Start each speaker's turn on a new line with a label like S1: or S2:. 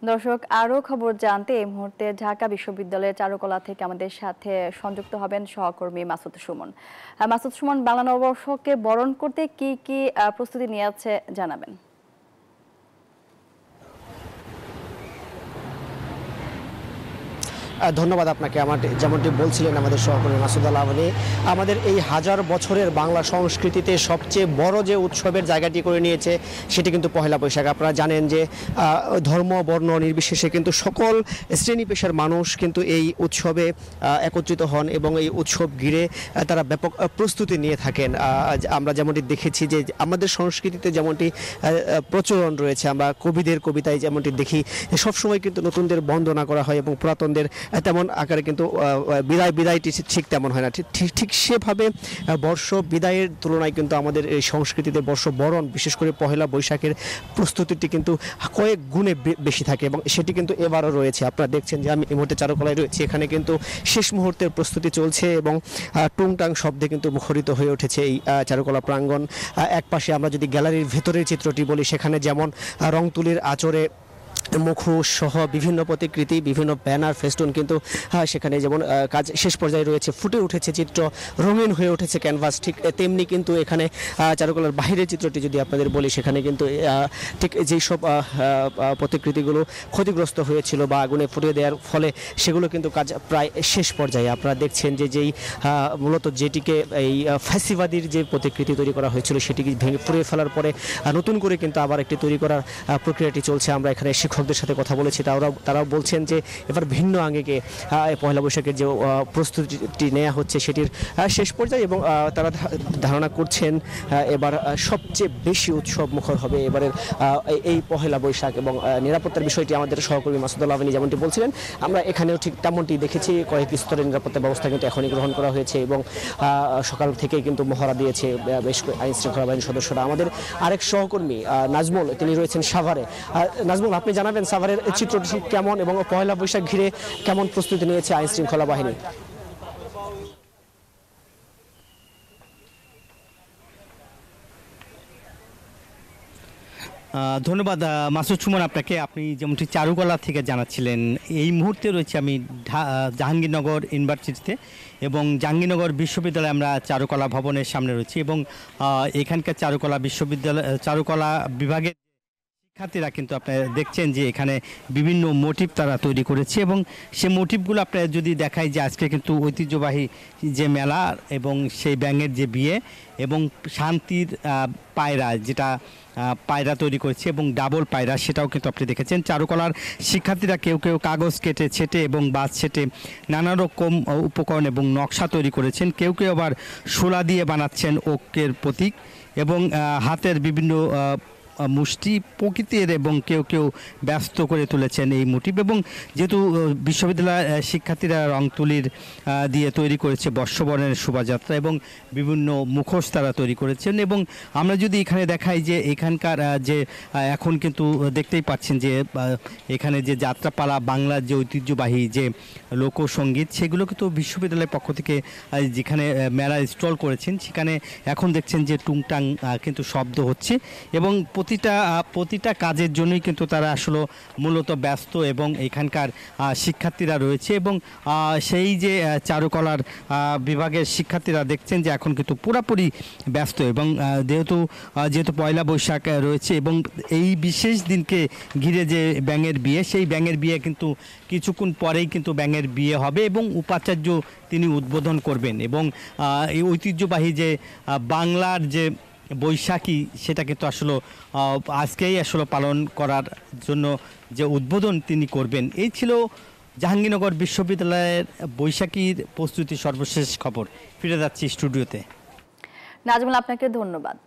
S1: দর্শক, আরও খবর জানতে এই মুহূর্তে ঢাকা বিশ্ববিদ্যালয়ের চারুকলা থেকে আমাদের সাথে সংযুক্ত হবেন সহকর্মী মাসুদ সুমন। মাসুদ সুমন, বাংলা নববর্ষকে বরণ করতে কি কি প্রস্তুতি নিয়েছে জানাবেন।
S2: ধন্যবাদ আপনাকে। যেমনটি বলছিলেন আমাদের সহকর্মী মাসুদ আল আওয়ানী, আমাদের এই হাজার বছরের বাংলা সংস্কৃতিতে সবচেয়ে বড় যে উৎসবের জায়গাটি করে নিয়েছে সেটি কিন্তু পহেলা বৈশাখ। আপনারা জানেন যে ধর্ম বর্ণ নির্বিশেষে কিন্তু সকল শ্রেণী পেশার মানুষ কিন্তু এই উৎসবে একত্রিত হন এবং এই উৎসব ঘিরে তারা ব্যাপক প্রস্তুতি নিয়ে থাকেন। আমরা যেমনটি দেখেছি যে আমাদের সংস্কৃতিতে যেমনটি প্রচলন রয়েছে, আমরা কবিদের কবিতায় যেমনটি দেখি সবসময় কিন্তু নতুনদের বন্দনা করা হয় এবং পুরাতনদের তেমন আকারে কিন্তু বিদায়টি ঠিক তেমন হয় না। ঠিক সেভাবে বর্ষ বিদায়ের তুলনায় কিন্তু আমাদের এই সংস্কৃতিতে বর্ষ বরণ, বিশেষ করে পহেলা বৈশাখের প্রস্তুতিটি কিন্তু কয়েক গুণে বেশি থাকে এবং সেটি কিন্তু এবারও রয়েছে। আপনারা দেখছেন যে আমি এই মুহূর্তে চারুকলায় রয়েছি, এখানে কিন্তু শেষ মুহূর্তের প্রস্তুতি চলছে এবং টুংটাং শব্দে কিন্তু মুখরিত হয়ে উঠেছে এই চারুকলা প্রাঙ্গণ। এক পাশে আমরা যদি গ্যালারির ভেতরের চিত্রটি বলি, সেখানে যেমন রং তুলির আঁচড়ে মুখোশ সহ বিভিন্ন প্রতিকৃতি, বিভিন্ন ব্যানার, ফেস্টুন কিন্তু সেখানে যেমন কাজ শেষ পর্যায়ে রয়েছে, ফুটে উঠেছে চিত্র, রঙিন হয়ে উঠেছে ক্যানভাস। ঠিক তেমনি কিন্তু এখানে চারুকলার বাইরের চিত্রটি যদি আপনাদের বলি, সেখানে কিন্তু ঠিক যেই সব প্রতিকৃতিগুলো ক্ষতিগ্রস্ত হয়েছিল বা আগুনে ফুটিয়ে দেওয়ার ফলে সেগুলো কিন্তু কাজ প্রায় শেষ পর্যায়ে। আপনারা দেখছেন যে যেই মূলত যেটিকে এই ফ্যাসিবাদীর যে প্রতিকৃতি তৈরি করা হয়েছিল সেটিকে ভেঙে পুড়িয়ে ফেলার পরে নতুন করে কিন্তু আবার একটি তৈরি করার প্রক্রিয়াটি চলছে। আমরা এখানে শিক্ষকদের সাথে কথা বলেছি, তারাও বলছেন যে এবার ভিন্ন আঙ্গিকে পয়লা বৈশাখের যে প্রস্তুতি নেওয়া হচ্ছে সেটির শেষ পর্যায়ে এবং তারা ধারণা করছেন এবার সবচেয়ে বেশি উৎসব মুখর হবে এবারের এই পহেলা বৈশাখ। এবং নিরাপত্তার বিষয়টি আমাদের সহকর্মী মাসুদ আল আওয়ানী যেমনটি বলছিলেন, আমরা এখানেও ঠিক তেমনটি দেখেছি। কয়েক স্তরের নিরাপত্তা ব্যবস্থা কিন্তু এখনই গ্রহণ করা হয়েছে এবং সকাল থেকেই কিন্তু মহড়া দিয়েছে বেশ আইন শৃঙ্খলা বাহিনীর সদস্যরা। আমাদের আরেক সহকর্মী নাজমুল, তিনি রয়েছেন সাভারে। নাজমুল, আপনি জানাবেন সাভারের চিত্রটি কেমন এবং পয়লা বৈশাখ ঘিরে কেমন প্রস্তুতি নিয়েছে আইন শৃঙ্খলা বাহিনী?
S3: ধন্যবাদ মাসুদ সুমন আপনাকে। আপনি যেমনটি চারুকলা থেকে জানাচ্ছিলেন, এই মুহূর্তে রয়েছে আমি জাহাঙ্গীরনগর ইউনিভার্সিটিতে এবং জাহাঙ্গীরনগর বিশ্ববিদ্যালয়ে আমরা চারুকলা ভবনের সামনে রয়েছি এবং এখানকার চারুকলা বিশ্ববিদ্যালয় চারুকলা বিভাগের শিক্ষার্থীরা কিন্তু আপনারা দেখছেন যে এখানে বিভিন্ন মোটিভ তারা তৈরি করেছে এবং সে মোটিভগুলো আপনারা যদি দেখায় যে আজকে কিন্তু ঐতিহ্যবাহী যে মেলা এবং সেই ব্যাঙের যে বিয়ে এবং শান্তির পায়রা, যেটা পায়রা তৈরি করেছে এবং ডাবল পায়রা, সেটাও কিন্তু আপনি দেখেছেন। চারুকলার শিক্ষার্থীরা কেউ কেউ কাগজ কেটে ছেটে এবং বাঁশ ছেটে নানা রকম উপকরণ এবং নকশা তৈরি করেছেন, কেউ কেউ আবার শোলা দিয়ে বানাচ্ছেন ঐক্যের প্রতীক এবং হাতের বিভিন্ন মুষ্টি প্রকৃতির এবং কেউ কেউ ব্যস্ত করে তুলেছেন এই মোটিভ। এবং যেহেতু বিশ্ববিদ্যালয়ের শিক্ষার্থীরা রং তুলির দিয়ে তৈরি করেছে বর্ষবরণের শোভাযাত্রা এবং বিভিন্ন মুখোশ তারা তৈরি করেছেন এবং আমরা যদি এখানে দেখাই যে এখানকার যে এখন কিন্তু দেখতেই পাচ্ছেন যে এখানে যে যাত্রাপালা, বাংলার যে ঐতিহ্যবাহী যে লোকসঙ্গীত, সেগুলো কিন্তু বিশ্ববিদ্যালয়ের পক্ষ থেকে যেখানে মেলা স্টল করেছেন সেখানে এখন দেখছেন যে টুংটাং কিন্তু শব্দ হচ্ছে এবং প্রতিটা কাজের জন্যই কিন্তু তারা আসলে মূলত ব্যস্ত এবং এখানকার শিক্ষার্থীরা রয়েছে এবং সেই যে চারুকলার বিভাগের শিক্ষার্থীরা দেখছেন যে এখন কিন্তু পুরোপুরি ব্যস্ত এবং যেহেতু পয়লা বৈশাখ রয়েছে এবং এই বিশেষ দিনকে ঘিরে যে ব্যাঙের বিয়ে, সেই ব্যাঙের বিয়ে কিন্তু কিছুক্ষণ পরেই কিন্তু ব্যাঙের বিয়ে হবে এবং উপাচার্য তিনি উদ্বোধন করবেন এবং এই ঐতিহ্যবাহী যে বাংলার যে বৈশাখী, সেটা কিন্তু আসলে আজকেই আসলে পালন করার জন্য যে উদ্বোধন তিনি করবেন। এই ছিল জাহাঙ্গীরনগর বিশ্ববিদ্যালয়ের বৈশাখীর প্রস্তুতি সর্বশেষ খবর। ফিরে যাচ্ছি স্টুডিওতে।
S1: নাজমুল, আপনাকে ধন্যবাদ।